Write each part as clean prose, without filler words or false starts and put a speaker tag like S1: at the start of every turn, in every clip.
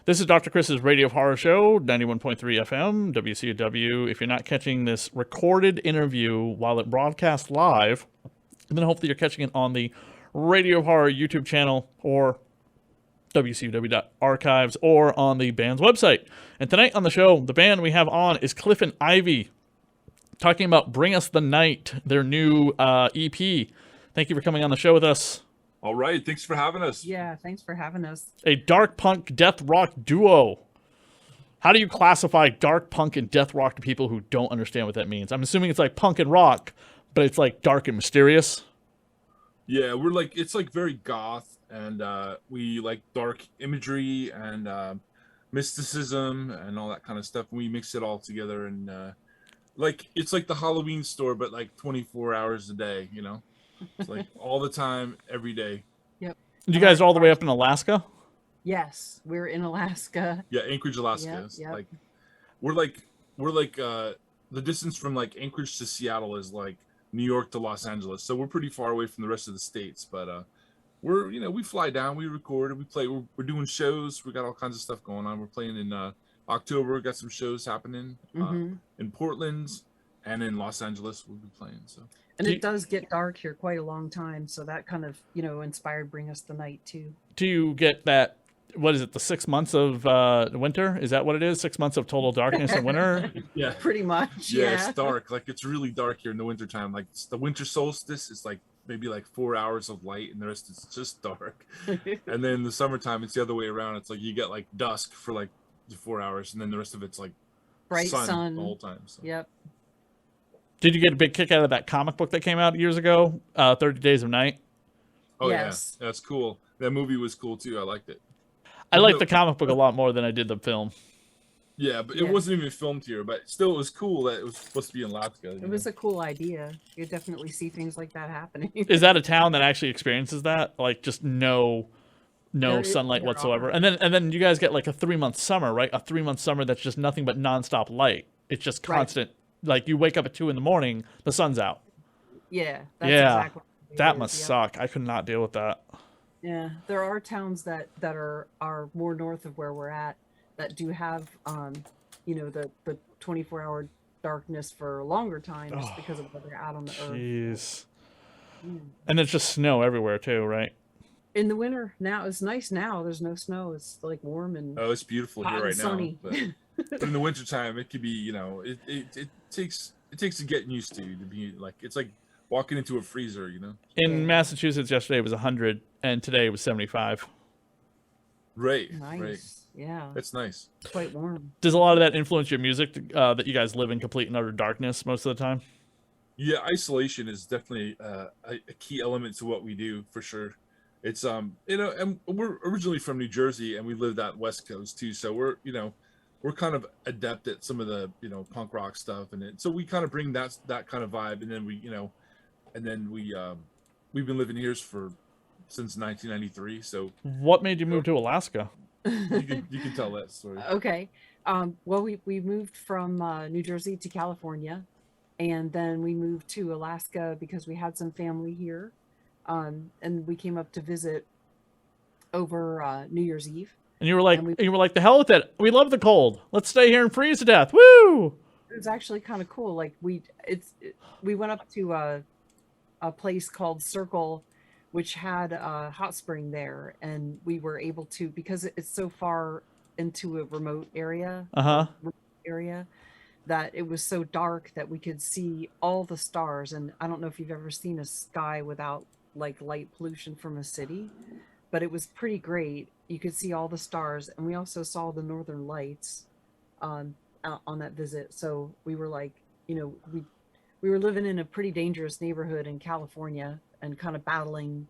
S1: This is Dr. Chris's Radio Horror Show, 91.3 FM, WCW. If you're not catching this recorded interview while it broadcasts live, then hopefully you're catching it on the Radio Horror YouTube channel or WCW.archives or on the band's website. And tonight on the show, the band we have on is Cliff and Ivy, talking about Bring Us the Night, their new EP. Thank you for coming on the show with us.
S2: All right, thanks for having us.
S3: Yeah, thanks for having us.
S1: A dark punk death rock duo. How do you classify dark punk and death rock to people who don't understand what that means? I'm assuming it's like punk and rock, but it's like dark and mysterious.
S2: Yeah, it's like very goth, and we like dark imagery and mysticism and all that kind of stuff. We mix it all together, and it's like the Halloween store, but like 24 hours a day, you know? It's like all the time, every day.
S3: Yep.
S1: You guys are all the way up in Alaska?
S3: Yes, we're in Alaska.
S2: Yeah, Anchorage, Alaska.
S3: Yep.
S2: We're like the distance from like Anchorage to Seattle is like New York to Los Angeles. So we're pretty far away from the rest of the states, but we fly down, we record, and we play. We're doing shows. We got all kinds of stuff going on. We're playing in October. Got some shows happening in Portland and in Los Angeles. We'll be playing. So.
S3: And it does get dark here quite a long time, so that kind of, inspired Bring Us the Night, too.
S1: Do you get that, what is it, the 6 months of winter? Is that what it is? 6 months of total darkness in winter?
S2: Yeah.
S3: Pretty much,
S2: yeah. It's dark. Like, it's really dark here in the wintertime. Like, it's the winter solstice is like maybe like 4 hours of light, and the rest is just dark. And then the summertime, it's the other way around. It's like you get like dusk for like 4 hours, and then the rest of it's like
S3: bright sun
S2: the whole time. So.
S3: Yep.
S1: Did you get a big kick out of that comic book that came out years ago, 30 Days of Night?
S2: Oh,
S3: yes.
S2: Yeah. That's cool. That movie was cool, too. I liked it.
S1: I liked the comic book a lot more than I did the film.
S2: Yeah, but it wasn't even filmed here. But still, it was cool that it was supposed to be in Alaska.
S3: It was a cool idea. You definitely see things like that happening.
S1: Is that a town that actually experiences that? Like, just no sunlight whatsoever? And then you guys get like a 3-month summer, right? A 3-month summer that's just nothing but nonstop light. It's just constant. Right. Like, you wake up at 2 a.m, the sun's out.
S3: Yeah, that's exactly what
S1: that must suck. I could not deal with that.
S3: Yeah, there are towns that are more north of where we're at that do have, the 24-hour darkness for a longer time just because of where they're out on the earth.
S1: Jeez. And there's just snow everywhere, too, right?
S3: In the winter, now, it's nice now. There's no snow. It's, like, warm and
S2: it's beautiful here right
S3: sunny.
S2: Now. But in the wintertime, it could be, it takes getting used to be like, it's like walking into a freezer,
S1: In Massachusetts yesterday it was 100 and today it was 75.
S2: Right.
S3: Nice.
S2: Right.
S3: Yeah.
S2: That's nice.
S3: It's quite warm.
S1: Does a lot of that influence your music, that you guys live in complete and utter darkness most of the time?
S2: Yeah, isolation is definitely a key element to what we do, for sure. It's and we're originally from New Jersey, and we lived out West Coast too, so we're kind of adept at some of the punk rock stuff, and so we kind of bring that kind of vibe, and then we've been living here since 1993. So
S1: what made you move to Alaska?
S2: You can tell that story.
S3: Okay, well, we moved from New Jersey to California, and then we moved to Alaska because we had some family here, and we came up to visit over New Year's Eve.
S1: And you were like, the hell with it. We love the cold. Let's stay here and freeze to death. Woo!
S3: It was actually kind of cool. Like we went up to a place called Circle, which had a hot spring there, and we were able to, because it's so far into a remote area, that it was so dark that we could see all the stars. And I don't know if you've ever seen a sky without like light pollution from a city, but it was pretty great. You could see all the stars, and we also saw the northern lights on that visit. So we were like, we were living in a pretty dangerous neighborhood in California and kind of battling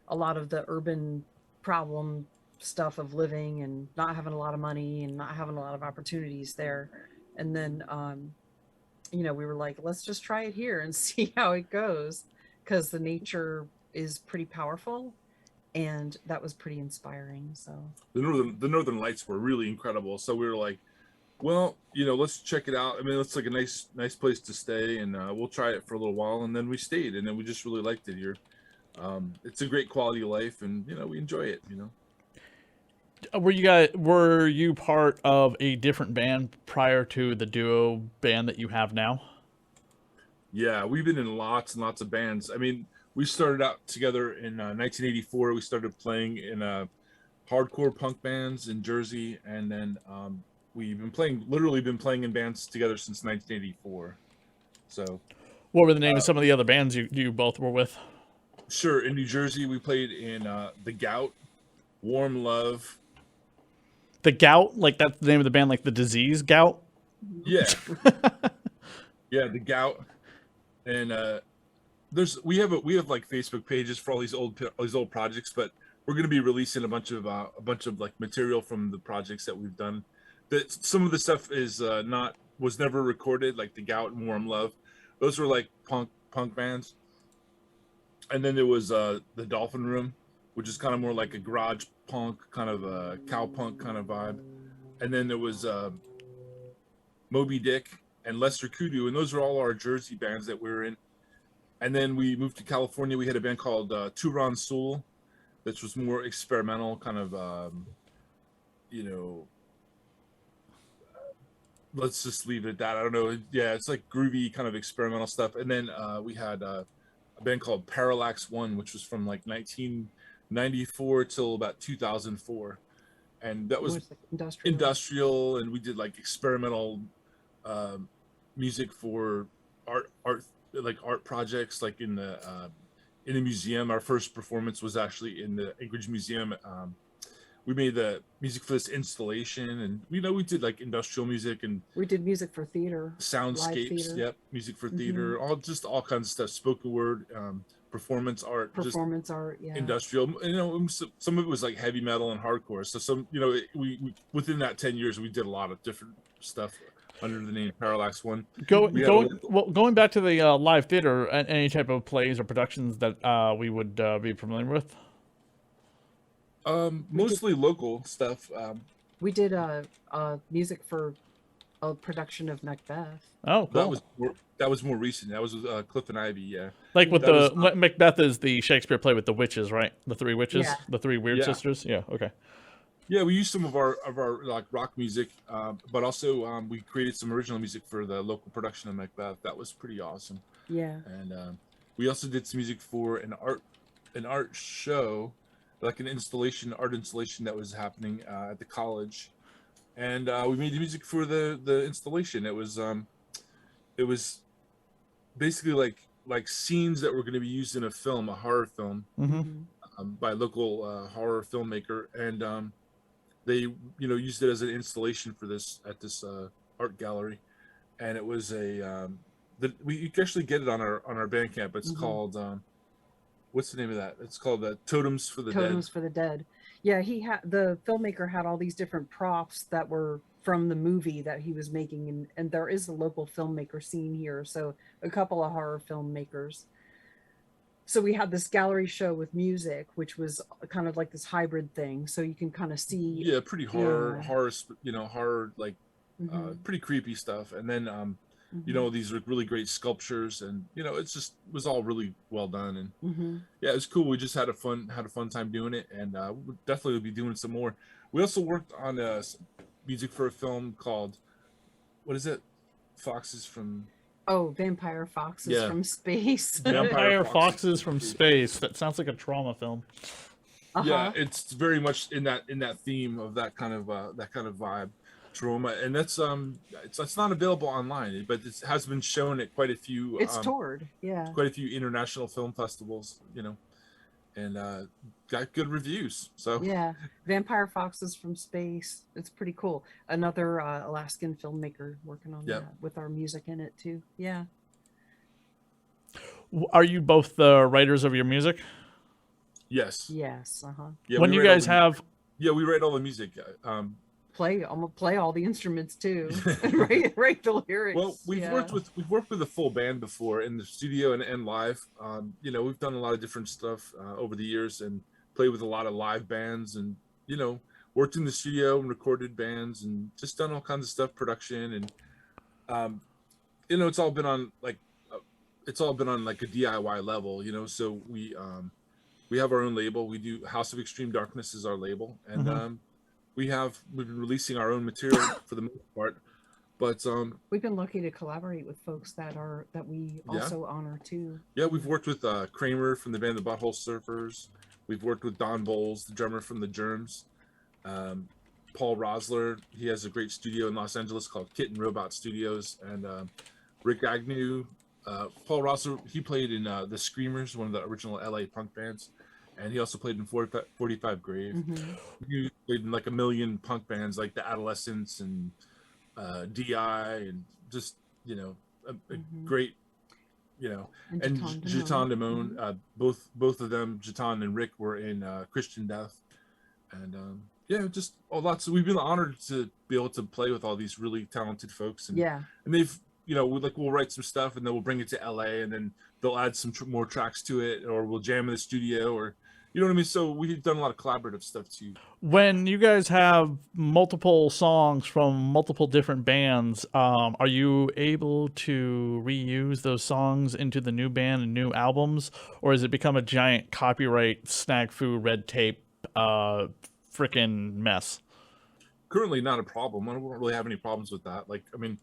S3: a lot of the urban problem stuff of living and not having a lot of money and not having a lot of opportunities there. And then, we were like, let's just try it here and see how it goes, because the nature is pretty powerful. And that was pretty inspiring. So
S2: the northern lights were really incredible. So we were like, well, let's check it out. I mean, it's like a nice place to stay, and we'll try it for a little while. And then we stayed, and then we just really liked it here. It's a great quality of life, and we enjoy it.
S1: were you part of a different band prior to the duo band that you have now?
S2: Yeah, we've been in lots and lots of bands. I mean, we started out together in 1984. We started playing in hardcore punk bands in Jersey, and then we've been playing, literally been playing in bands together since 1984. So,
S1: What were the name of some of the other bands you both were with?
S2: sure, in New Jersey, we played in The Gout, Warm Love.
S1: The Gout, like that's the name of the band, like the disease gout.
S2: Yeah, yeah, The Gout. And we have like Facebook pages for all these old projects, but we're going to be releasing a bunch of like material from the projects that we've done. That some of the stuff is not was never recorded, like The Gout and Warm Love. Those were like punk bands. And then there was the Dolphin Room, which is kind of more like a garage punk, kind of a cow punk kind of vibe. And then there was Moby Dick and Lester Kudu, and those are all our Jersey bands that we were in. And then we moved to California. We had a band called Turan Soul, that was more experimental, kind of, you know, let's just leave it at that. I don't know. Yeah, it's like groovy kind of experimental stuff. And then we had a band called Parallax One, which was from like 1994 till about 2004. And that was
S3: like
S2: industrial, and we did like experimental music for art projects, like in the museum. Our first performance was actually in the Anchorage Museum. We made the music for this installation, and we did like industrial music, and
S3: we did music for theater,
S2: soundscapes.
S3: theater.
S2: Yep, music for theater, all kinds of stuff, spoken word, performance art,
S3: yeah,
S2: industrial. Some of it was like heavy metal and hardcore. So some, we within that 10 years we did a lot of different stuff under the name Parallax One.
S1: Going back to the live theater, any type of plays or productions that we would be familiar with?
S2: Mostly local stuff.
S3: We did music for a production of Macbeth.
S1: Oh, cool.
S2: That was more recent. That was Cliff and Ivy. Yeah,
S1: like with Macbeth is the Shakespeare play with the witches, right? The three witches, the three weird sisters. Yeah, okay.
S2: Yeah, we used some of our like rock music, but also we created some original music for the local production of Macbeth. That was pretty awesome.
S3: Yeah,
S2: and we also did some music for an art show, like an art installation that was happening at the college, and we made the music for the installation. It was basically like scenes that were going to be used in a horror film, by a local horror filmmaker, and they used it as an installation for this at this art gallery. And it was you can actually get it on our Bandcamp. It's called what's the name of that? It's called Totems for the Dead.
S3: Totems for the Dead. Yeah, the filmmaker had all these different props that were from the movie that he was making, and there is a local filmmaker scene here, so a couple of horror filmmakers. So we had this gallery show with music, which was kind of like this hybrid thing, so you can kind of see
S2: pretty horror, like pretty creepy stuff. And then these are really great sculptures, and it was all really well done. And yeah, it was cool. We just had a fun time doing it, and we'll definitely be doing some more. We also worked on music for a film called, what is it?
S3: Vampire Foxes from Space.
S1: Vampire Foxes from Space. That sounds like a trauma film.
S2: Yeah, it's very much in that theme of that kind of vibe, trauma. And that's it's not available online, but it has been shown at quite a few.
S3: It's toured, yeah.
S2: Quite a few international film festivals, and got good reviews. So
S3: yeah, Vampire Foxes from Space. It's pretty cool. Another Alaskan filmmaker working on that with our music in it too. Yeah.
S1: Are you both the writers of your music?
S2: Yes.
S3: Yes.
S2: Yeah,
S1: when you guys have.
S2: Yeah, we write all the music.
S3: I'm gonna play all the instruments too. write the lyrics.
S2: Well, we've worked with a full band before in the studio and live. We've done a lot of different stuff over the years, and played with a lot of live bands, and worked in the studio and recorded bands, and just done all kinds of stuff, production, and it's all been on like a DIY level, so we have our own label. We do House of Extreme Darkness is our label, and we've been releasing our own material for the most part, but
S3: We've been lucky to collaborate with folks that we
S2: yeah,
S3: also honor too.
S2: yeah, we've worked with Kramer from the band the Butthole Surfers. We've worked with Don Bowles, the drummer from the Germs. Um, Paul Rosler, he has a great studio in Los Angeles called Kitten Robot Studios, and Rick Agnew. Paul Rosler, he played in the Screamers, one of the original LA punk bands, and he also played in 45 Grave.
S3: Hmm.
S2: He played in like a million punk bands like the Adolescents and DI, and just a
S3: Hmm.
S2: great,
S3: And
S2: and
S3: Jatan
S2: Jatan
S3: Damone.
S2: Damone, both of them, Jatan and Rick, were in Christian Death, and yeah, just lots. We've been honored to be able to play with all these really talented folks, and
S3: Yeah.
S2: they've we'll write some stuff and then we'll bring it to LA, and then they'll add some more tracks to it, or we'll jam in the studio, or you know what I mean. So we've done a lot of collaborative stuff too.
S1: When you guys have multiple songs from multiple different bands, are you able to reuse those songs into the new band and new albums, or has it become a giant copyright snafu red tape freaking mess?
S2: Currently, not a problem. I don't really have any problems with that. Like, I mean,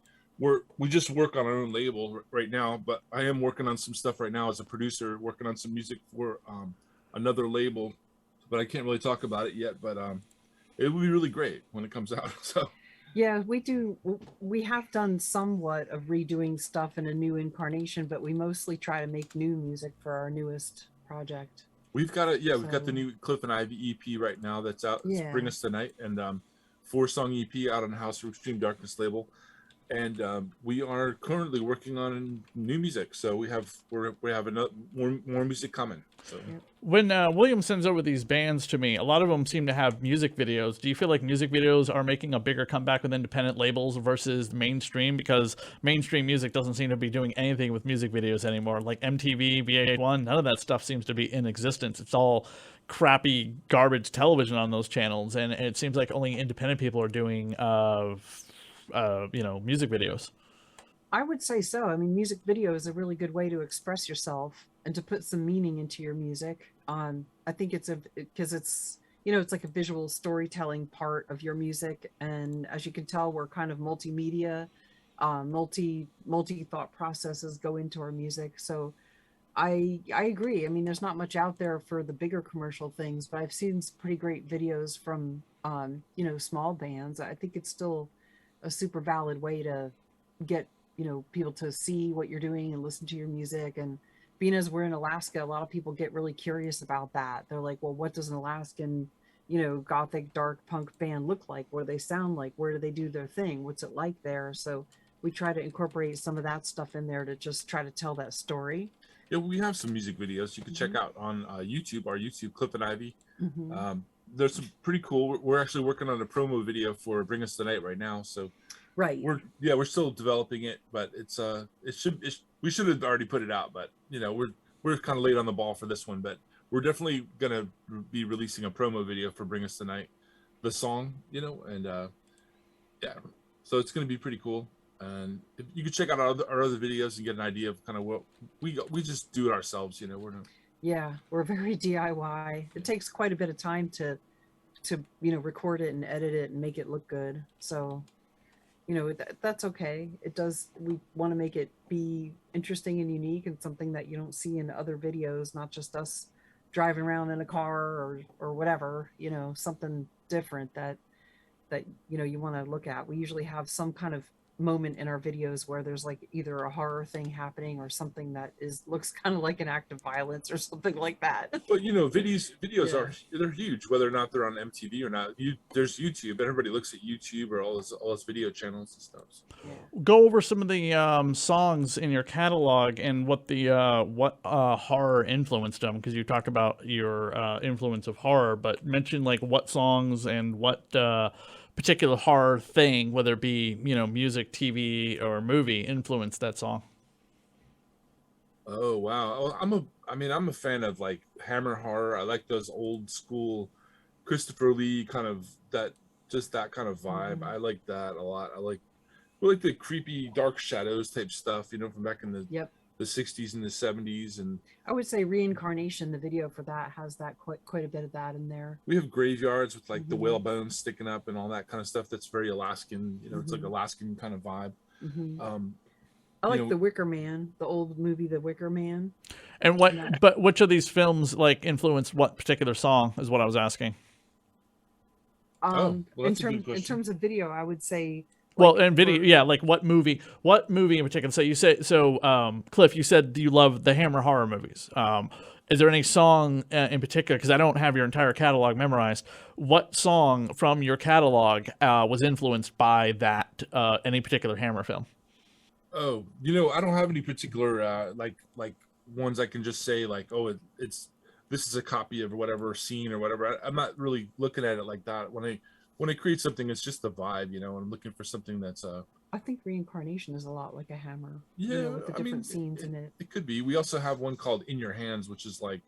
S2: we just work on our own label right now, but I am working on some stuff right now as a producer, working on some music for another label, but I can't really talk about it yet. But it will be really great when it comes out. So
S3: Yeah, we do. We have done somewhat of redoing stuff in a new incarnation, but we mostly try to make new music for our newest project.
S2: we've got we've got the
S3: So,
S2: new Cliff and Ivy EP right now that's out. It's Bring
S3: yeah.
S2: Us the Night, and 4-song EP out on House of Extreme Darkness label. And we are currently working on new music, so we have another, more music coming. So
S3: Yep.
S1: When William sends over these bands to me, a lot of them seem to have music videos. Do you feel like music videos are making a bigger comeback with independent labels versus mainstream? Because mainstream music doesn't seem to be doing anything with music videos anymore. Like MTV, VH1, none of that stuff seems to be in existence. It's all crappy garbage television on those channels, and it seems like only independent people are doing, music videos.
S3: I would say so. I mean, music video is a really good way to express yourself and to put some meaning into your music. I think it's because it's it's like a visual storytelling part of your music, and as you can tell, we're kind of multimedia, multi thought processes go into our music. So I agree. I mean, there's not much out there for the bigger commercial things, but I've seen some pretty great videos from small bands. I think it's still a super valid way to get people to see what you're doing and listen to your music. And being as we're in Alaska, a lot of people get really curious about that. They're like, well, what does an Alaskan gothic dark punk band look like? What do they sound like? Where do they do their thing? What's it like there? So we try to incorporate some of that stuff in there to just try to tell that story.
S2: yeah, we have some music videos you can check
S3: Hmm.
S2: out on YouTube. Our YouTube, Cliff and Ivy.
S3: Hmm.
S2: There's some pretty cool. We're actually working on a promo video for Bring Us the Night right now. So
S3: Right.
S2: we're still developing it, but we should have already put it out, but we're kind of late on the ball for this one. But we're definitely gonna be releasing a promo video for Bring Us the Night, the song, and yeah, so it's gonna be pretty cool. And if you can check out our other videos and get an idea of kind of what we just do it ourselves. We're not.
S3: Yeah, we're very DIY. It takes quite a bit of time to record it and edit it and make it look good. So that's okay. It does. We want to make it be interesting and unique and something that you don't see in other videos, not just us driving around in a car or whatever. Something different that you want to look at. We usually have some kind of moment in our videos where there's like either a horror thing happening or something that looks kind of like an act of violence or something like that.
S2: But videos
S3: Yeah.
S2: are they're huge, whether or not they're on MTV or not. There's YouTube. Everybody looks at YouTube or all those video channels and stuff. So.
S3: Yeah.
S1: Go over some of the songs in your catalog and what horror influenced them, because you talked about your influence of horror, but mention like what songs and what particular horror thing, whether it be music, TV, or movie, influenced that song.
S2: Oh wow! I'm a fan of like Hammer horror. I like those old school Christopher Lee kind of that kind of vibe.
S3: Hmm.
S2: I like that a lot. I like the creepy Dark Shadows type stuff, from back in the
S3: Yep.
S2: the 60s and the 70s, and
S3: I would say Reincarnation, the video for that has that quite a bit of that in there.
S2: we have graveyards with like the
S3: Mhm.
S2: whale bones sticking up and all that kind of stuff. That's very Alaskan. It's like
S3: Mhm.
S2: Alaskan kind of vibe.
S3: Hmm.
S2: Um,
S3: I
S2: you
S3: like
S2: know,
S3: The Wicker Man, the old movie The Wicker Man.
S1: And but which of these films like influenced what particular song is what I was asking.
S2: oh, well,
S3: In
S2: that's a good
S3: in
S2: question.
S3: terms of video, I would say
S1: Well,
S3: like
S1: and video, yeah, like what movie in particular? So you say, Cliff, you said you love the Hammer horror movies. Is there any song in particular? Because I don't have your entire catalog memorized. What song from your catalog was influenced by that any particular Hammer film?
S2: Oh, I don't have any particular like ones I can just say like, oh, it's this is a copy of whatever scene or whatever. I'm not really looking at it like that. When I create something, it's just the vibe, and I'm looking for something that's
S3: I think Reincarnation is a lot like a Hammer,
S2: yeah.
S3: with the
S2: I mean,
S3: different scenes
S2: it,
S3: in it.
S2: it could be. We also have one called In Your Hands, which is like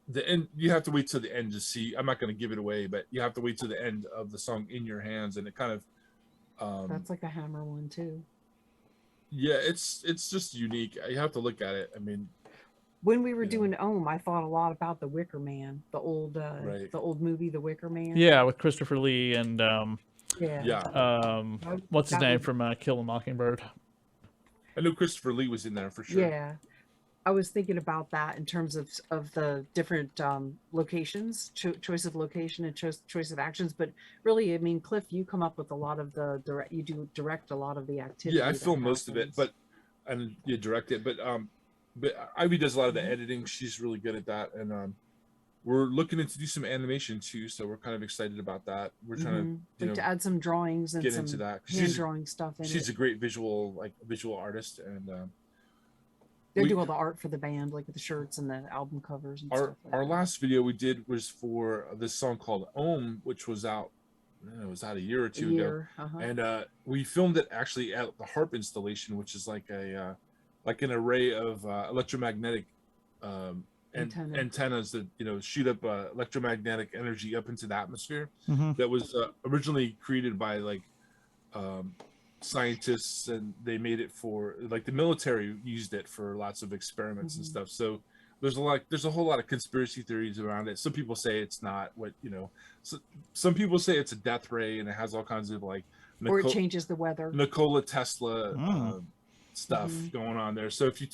S2: the end. You have to wait till the end to see. I'm not going to give it away, but you have to wait till the end of the song In Your Hands, and it kind of
S3: That's like a Hammer one too.
S2: yeah, it's just unique. You have to look at it. I mean,
S3: When we were
S2: you know,
S3: doing I thought a lot about The Wicker Man,
S2: right?
S3: the old movie The Wicker Man.
S1: Yeah, with Christopher Lee and
S3: Yeah.
S2: Yeah,
S1: what's his
S3: That
S1: name
S3: was
S1: from Kill a Mockingbird?
S2: I know Christopher Lee was in there for sure.
S3: yeah. I was thinking about that in terms of the different locations, choice of location and choice of actions. But really, I mean, Cliff, you come up with a lot of the direct. You do direct a lot of the
S2: Yeah, I
S3: activity that
S2: film most of it,
S3: happens.
S2: and you direct it, but Ivy does a lot of the
S3: Mhm.
S2: editing. She's really good at that, and we're looking to do some animation too, so we're kind of excited about that. We're trying to,
S3: Like to add some drawings and
S2: get into
S3: some
S2: that 'cause
S3: hand drawing stuff in
S2: she's
S3: it.
S2: a great visual artist, and
S3: They do
S2: we
S3: all the art for the band, like the shirts and the album covers and
S2: our
S3: stuff like
S2: our
S3: that.
S2: last video we did was for this song called Om, which was out. It was out a year or
S3: A
S2: two ago,
S3: year, uh-huh.
S2: and we filmed it actually at the harp installation, which is like like an array of electromagnetic
S3: Antenna.
S2: antennas that shoot up electromagnetic energy up into the atmosphere.
S1: Mm-hmm.
S2: That was originally created by like um, scientists, and they made it for like the military used it for lots of experiments and
S3: Hmm.
S2: stuff. So there's a whole lot of conspiracy theories around it. Some people say it's not what so, some people say it's a death ray and it has all kinds of like
S3: Or it
S2: Nico-
S3: changes the weather.
S2: Nikola Tesla
S1: Mm.
S2: stuff
S3: Hmm.
S2: going on there. So if you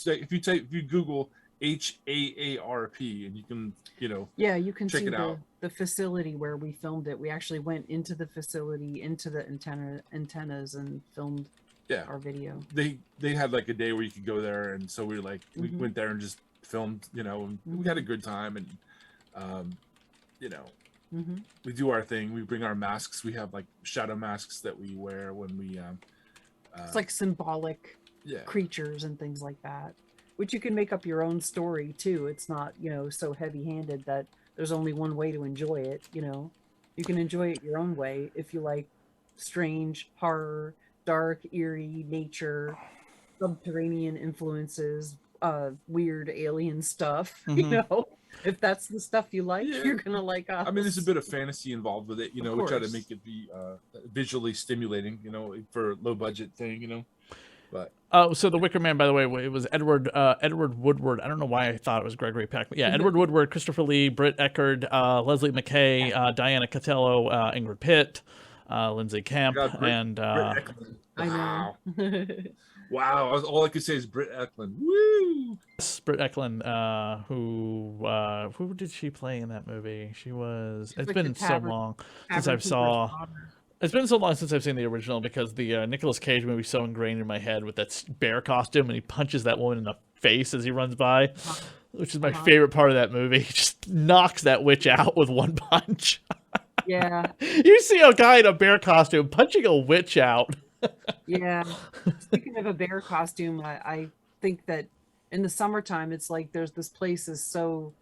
S2: Google HAARP, and you can
S3: Yeah, you can
S2: check
S3: see
S2: it out.
S3: the facility where we filmed it. We actually went into the facility, into the antennas, and filmed
S2: Yeah,
S3: our video.
S2: they had like a day where you could go there, and so we
S3: Hmm.
S2: went there and just filmed, and we had a good time, and um, you know
S3: Hmm.
S2: we do our thing. We bring our masks. We have like shadow masks that we wear when we
S3: It's like symbolic
S2: yeah.
S3: creatures and things like that, which you can make up your own story too. It's not, so heavy-handed that there's only one way to enjoy it. You can enjoy it your own way if you like strange horror, dark, eerie nature, subterranean influences, weird alien stuff.
S1: Mm-hmm.
S3: If that's the stuff you like,
S2: Yeah.
S3: you're gonna like us.
S2: I mean, there's a bit of fantasy involved with it.
S3: Of
S2: We try to
S3: course.
S2: make it be visually stimulating. For a low budget thing. But
S1: Oh, so the Wicker Man, by the way, it was Edward Woodward. I don't know why I thought it was Gregory Peck, but yeah, Edward Woodward, Christopher Lee, Britt Eckerd, Leslie McKay, Diana Catello, Ingrid Pitt, Lindsay
S2: I
S1: Camp,
S2: got
S1: and
S2: Britt Eklund.
S3: I
S2: Wow,
S3: know.
S2: wow. All I could say is Britt Eklund. Woo!
S1: Britt Eklund, who did she play in that movie? She was.
S3: She's
S1: It's
S3: like the
S1: been so long since
S3: tavern
S1: I've
S3: keeper's
S1: saw.
S3: daughter.
S1: It's been so long since I've seen the original because the Nicolas Cage movie is so ingrained in my head with that bear costume, and he punches that woman in the face as he runs by,
S3: Uh-huh.
S1: which is my
S3: Uh-huh.
S1: favorite part of that movie. He just knocks that witch out with one punch.
S3: Yeah,
S1: You see a guy in a bear costume punching a witch out.
S3: yeah. Speaking of a bear costume, I think that in the summertime, it's like there's this place is so,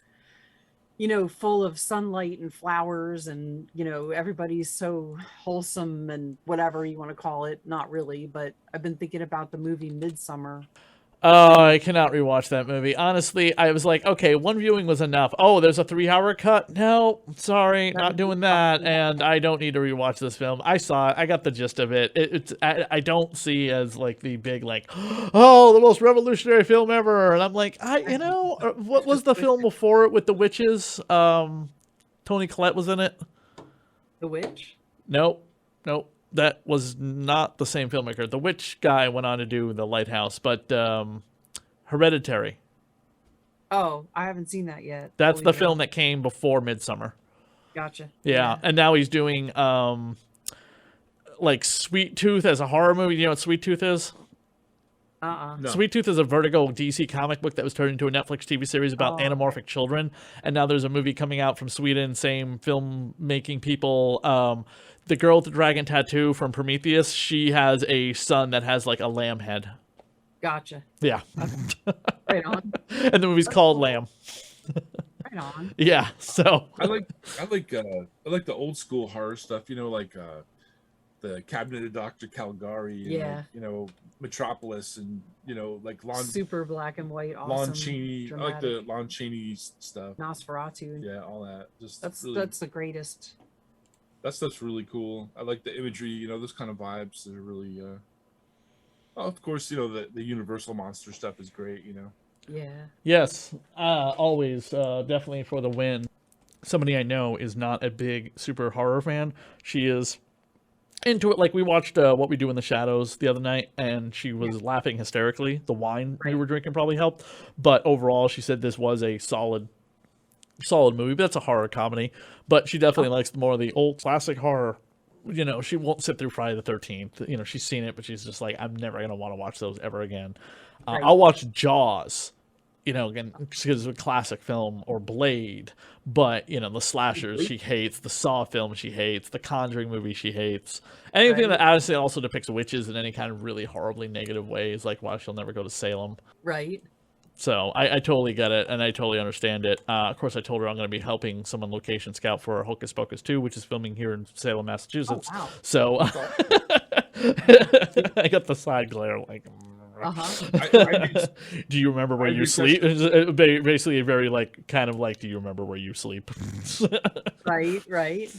S3: full of sunlight and flowers, and, everybody's so wholesome and whatever you want to call it. Not really, but I've been thinking about the movie Midsummer.
S1: Oh, I cannot rewatch that movie. Honestly, I was like, okay, one viewing was enough. Oh, there's a 3-hour cut? No, sorry,
S3: That
S1: not
S3: would be
S1: doing that.
S3: fun.
S1: And I don't need to rewatch this film. I saw it. I got the gist of it. I don't see as like the big like, oh, the most revolutionary film ever. And I'm like, what was the film before it with the witches? Toni Collette was in it.
S3: The Witch.
S1: Nope, nope. That was not the same filmmaker. The Witch guy went on to do The Lighthouse, but Hereditary.
S3: Oh, I haven't seen that yet.
S1: That's
S3: Believe
S1: the
S3: it or
S1: film
S3: not.
S1: that came before Midsummer.
S3: Gotcha.
S1: Yeah, and now he's doing like Sweet Tooth as a horror movie. You know what Sweet Tooth is?
S2: No.
S1: Sweet Tooth is a Vertigo DC comic book that was turned into a Netflix TV series about
S3: Oh, okay.
S1: anamorphic children, and now there's a movie coming out from Sweden, same filmmaking people. The girl with the dragon tattoo from Prometheus, she has a son that has like a lamb head.
S3: Gotcha.
S1: Yeah,
S3: Right on.
S1: and the movie's called Lamb.
S3: Right on.
S1: Yeah, so
S2: I like the old school horror stuff. You know, like the Cabinet of Dr. Caligari. And,
S3: Yeah.
S2: like, you know, Metropolis, and you know, like
S3: Super black and white,
S2: Lon
S3: awesome.
S2: Chaney. I like
S3: dramatic.
S2: the Lon Chaney stuff.
S3: Nosferatu. And
S2: Yeah, all that. Just
S3: that's
S2: really,
S3: that's the greatest.
S2: that stuff's really cool. I like the imagery. You know, those kind of vibes. They're really. Oh, of course, you know the Universal monster stuff is great. You know.
S3: Yeah.
S1: yes, always definitely for the win. Somebody I know is not a big super horror fan. She is into it. Like we watched What We Do in the Shadows the other night, and she was laughing hysterically. The wine we
S3: Right.
S1: were drinking probably helped, but overall, she said this was a solid movie. But that's a horror comedy. But she definitely likes more of the old classic horror. You know, she won't sit through Friday the 13th. You know, she's seen it, but she's just like, I'm never gonna want to watch those ever again.
S3: Right.
S1: I'll watch Jaws. You know, again, because it's a classic film, or Blade. But, you know, the slashers she hates, the Saw film she hates, the Conjuring movie she hates. Anything
S3: Right.
S1: that honestly also depicts witches in any kind of really horribly negative ways, like why she'll never go to Salem.
S3: Right.
S1: So I totally get it, and I totally understand it. Of course, I told her I'm going to be helping someone location scout for Hocus Pocus 2, which is filming here in Salem, Massachusetts.
S3: wow.
S1: So I got the side glare like...
S3: Uh-huh.
S1: Do you remember where
S2: I
S1: you
S2: researched-
S1: sleep? It's basically a very like kind of like, do you remember where you sleep?
S3: Right.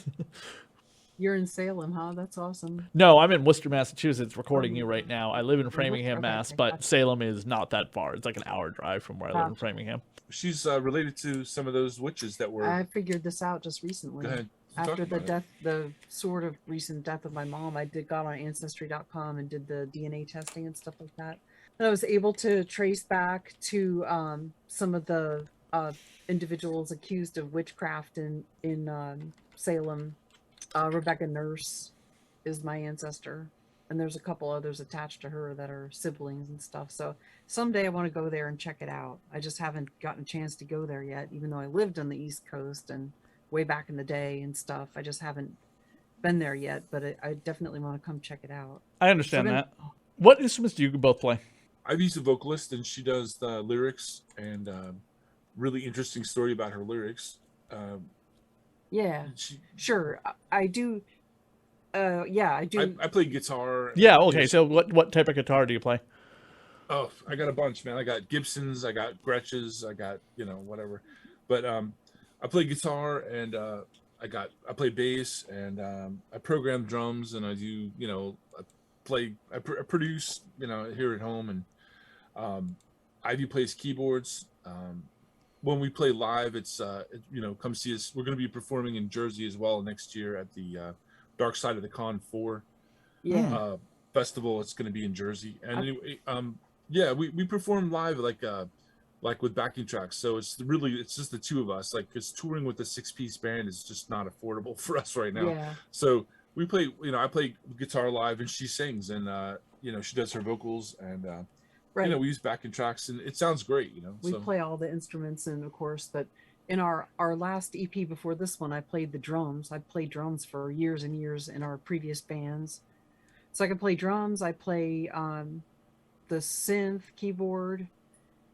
S3: You're in Salem, huh? That's awesome.
S1: No, I'm in Worcester, Massachusetts, recording you right now. I live in Framingham,
S3: Okay,
S1: Mass,
S3: okay,
S1: but
S3: gotcha.
S1: Salem is not that far. It's like an hour drive from where I live in
S3: Gotcha.
S1: Framingham.
S2: She's related to some of those witches that were.
S3: I figured this out just recently.
S2: Go ahead. Talk
S3: After the
S2: about it.
S3: the sort of recent death of my mom, I got on Ancestry.com and did the DNA testing and stuff like that. And I was able to trace back to some of the individuals accused of witchcraft in Salem. Rebecca Nurse is my ancestor, and there's a couple others attached to her that are siblings and stuff. So someday I want to go there and check it out. I just haven't gotten a chance to go there yet, even though I lived on the East Coast and way back in the day and stuff. I just haven't been there yet, but I definitely want to come check it out.
S1: I understand
S3: So then-
S1: that. What instruments do you both play?
S2: Ivy's a vocalist, and she does the lyrics, and really interesting story about her lyrics.
S3: Yeah,
S2: She,
S3: sure. I do. Yeah, I do.
S2: I play guitar.
S1: Yeah,
S2: and,
S1: okay.
S2: you know,
S1: So what type of guitar do you play?
S2: Oh, I got a bunch, man. I got Gibsons, I got Gretches, I got, you know, whatever. But I play guitar, and I play bass, and I program drums, and I do, you know, I produce, you know, here at home, and Ivy plays keyboards. When we play live, it's you know, come see us. We're going to be performing in Jersey as well next year at the Dark Side of the Con 4
S3: yeah.
S2: festival. It's going to be in Jersey, and anyway, yeah, we perform live like with backing tracks. So it's just the two of us. Like, because touring with a 6-piece band is just not affordable for us right now.
S3: Yeah.
S2: So we play, you know, I play guitar live, and she sings, and you know, she does her vocals, and
S3: Right.
S2: you know, we use backing tracks, and it sounds great, you know.
S3: We
S2: So
S3: play all the instruments, and of course, but in our last EP before this one, I played the drums. I played drums for years and years in our previous bands, so I can play drums. I play the synth, keyboard,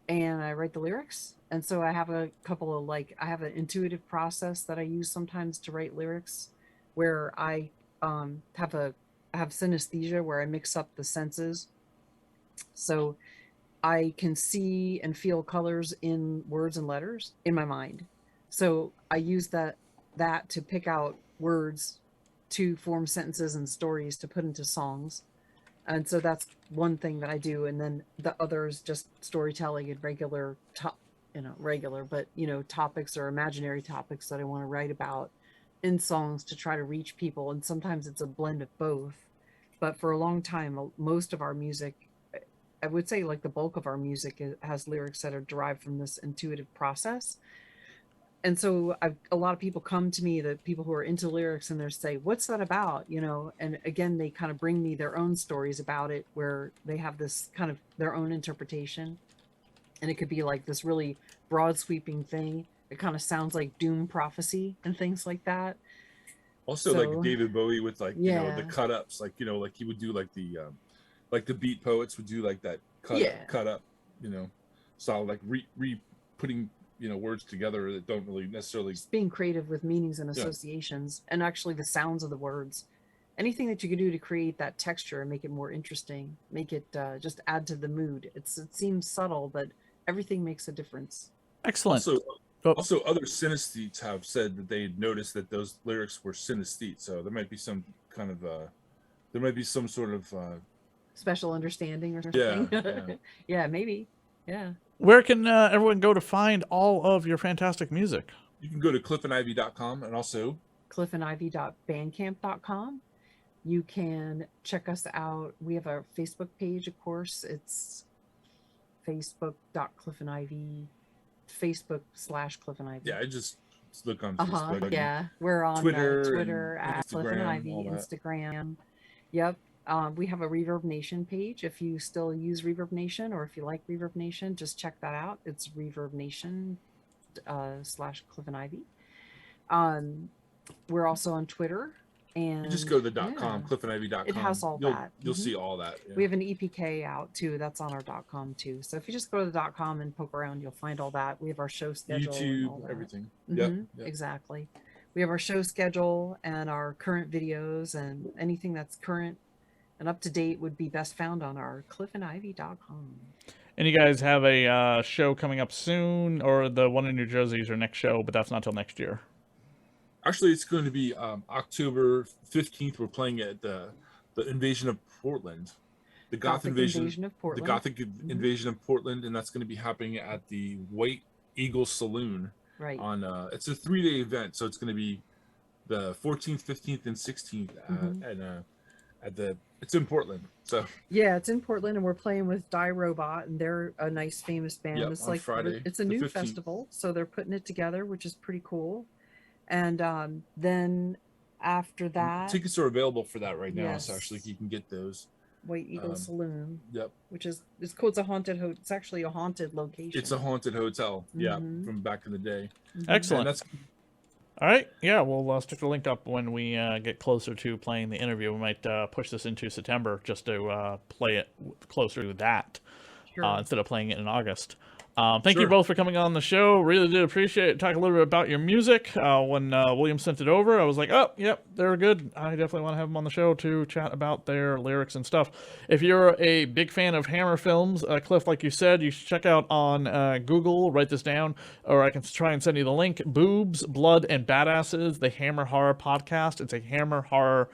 S3: and I write the lyrics. And so I have a couple of I have an intuitive process that I use sometimes to write lyrics, where I have synesthesia, where I mix up the senses. So I can see and feel colors in words and letters in my mind. So I use that to pick out words to form sentences and stories to put into songs. And so that's one thing that I do. And then the other is just storytelling and regular regular, but topics or imaginary topics that I want to write about in songs to try to reach people. And sometimes it's a blend of both. But for a long time, most of our music, I would say like the bulk of our music has lyrics that are derived from this intuitive process. And so a lot of people come to me, the people who are into lyrics, and they say, what's that about? And again, they kind of bring me their own stories about it, where they have this kind of their own interpretation. And it could be like this really broad sweeping thing. It kind of sounds like doom prophecy and things like that.
S2: Also, like David Bowie with like, the cut ups, like, like he would do like the beat poets would do like that cut up, style, like putting words together that don't really necessarily,
S3: just being creative with meanings and associations, and actually the sounds of the words, anything that you can do to create that texture and make it more interesting, make it just add to the mood. It seems subtle, but everything makes a difference.
S1: Excellent.
S2: Also, other synesthetes have said that they noticed that those lyrics were synesthete, so there might be some kind of sort of
S3: special understanding or something. Yeah, maybe. Yeah.
S1: Where can everyone go to find all of your fantastic music?
S2: You can go to cliffandivy.com and also
S3: cliffandivy.bandcamp.com. You can check us out. We have a Facebook page, of course. It's facebook.cliffandivy, Facebook/cliffandivy.
S2: Yeah, I just look on Facebook.
S3: Yeah, we're on Twitter at
S2: Instagram,
S3: Cliff and Ivy, Instagram. Yep. We have a Reverb Nation page. If you still use Reverb Nation, or if you like Reverb Nation, just check that out. It's Reverb Nation /Cliff and Ivy. We're also on Twitter. And
S2: you just go to the .com, cliffandivy.com.
S3: It has all that.
S2: You'll see all that. Yeah.
S3: We have an EPK out too. That's on our .com too. So if you just go to the .com and poke around, you'll find all that. We have our show schedule,
S2: YouTube,
S3: and all that.
S2: Everything.
S3: Yep, exactly. We have our show schedule and our current videos, and anything that's current and up to date would be best found on our cliffandivy.com.
S1: And you guys have a show coming up soon, or the one in New Jersey is your next show, but that's not till next year.
S2: Actually, it's going to be October 15th. We're playing at the Invasion of Portland, the Goth invasion of Portland. The Gothic invasion of Portland, and that's going to be happening at the White Eagle Saloon.
S3: Right.
S2: On it's a 3-day event, so it's going to be the 14th, 15th, and 16th, it's in Portland. So
S3: yeah, it's in Portland, and we're playing with Die Robot, and they're a nice famous band. It's
S2: on
S3: like
S2: Friday,
S3: it's a new 15th. Festival, so they're putting it together, which is pretty cool. And then after that,
S2: tickets are available for that right now. So actually, you can get those.
S3: White Eagle Saloon.
S2: Yep.
S3: Which is cool. It's a haunted it's actually a haunted location.
S2: It's a haunted hotel. Yeah, from back in the day.
S1: Excellent. All right. Yeah, we'll stick the link up when we get closer to playing the interview. We might push this into September just to play it closer to that instead of playing it in August. Thank you both for coming on the show. Really did appreciate it. Talk a little bit about your music. When William sent it over, I was like, oh, yep, they're good. I definitely want to have them on the show to chat about their lyrics and stuff. If you're a big fan of Hammer films, Cliff, like you said, you should check out on Google, write this down, or I can try and send you the link, Boobs, Blood, and Badasses, the Hammer Horror Podcast. It's a Hammer Horror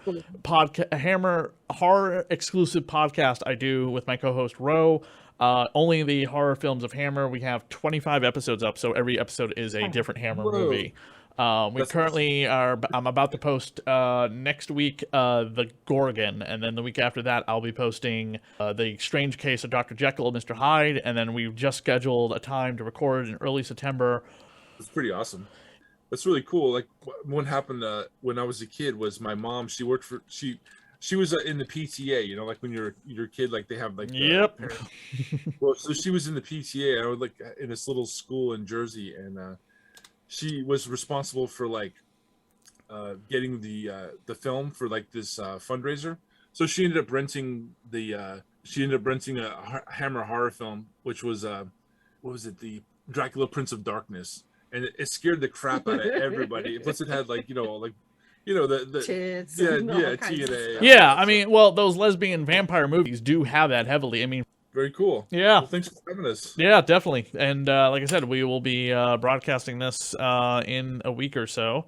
S1: Hammer Horror exclusive podcast I do with my co-host, Ro. Only the horror films of Hammer. We have 25 episodes up, so every episode is a different Hammer movie. I'm about to post next week the Gorgon, and then the week after that I'll be posting the Strange Case of Dr. Jekyll and Mr. Hyde, and then we've just scheduled a time to record in early September.
S2: It's pretty awesome. That's really cool. Like what happened when I was a kid was my mom, she was in the PTA, like when you're a kid, like they have like well, so she was in the PTA. I was like in this little school in Jersey, and she was responsible for like getting the film for like this fundraiser. So she ended up renting a Hammer horror film, which was what was it, the Dracula Prince of Darkness, and it scared the crap out of everybody. Plus it had the
S3: tits,
S2: TNA.
S1: Yeah, I mean, well, those lesbian vampire movies do have that heavily. I mean,
S2: Very cool.
S1: Yeah.
S2: Well, thanks for having us.
S1: Yeah, definitely. And like I said, we will be broadcasting this in a week or so.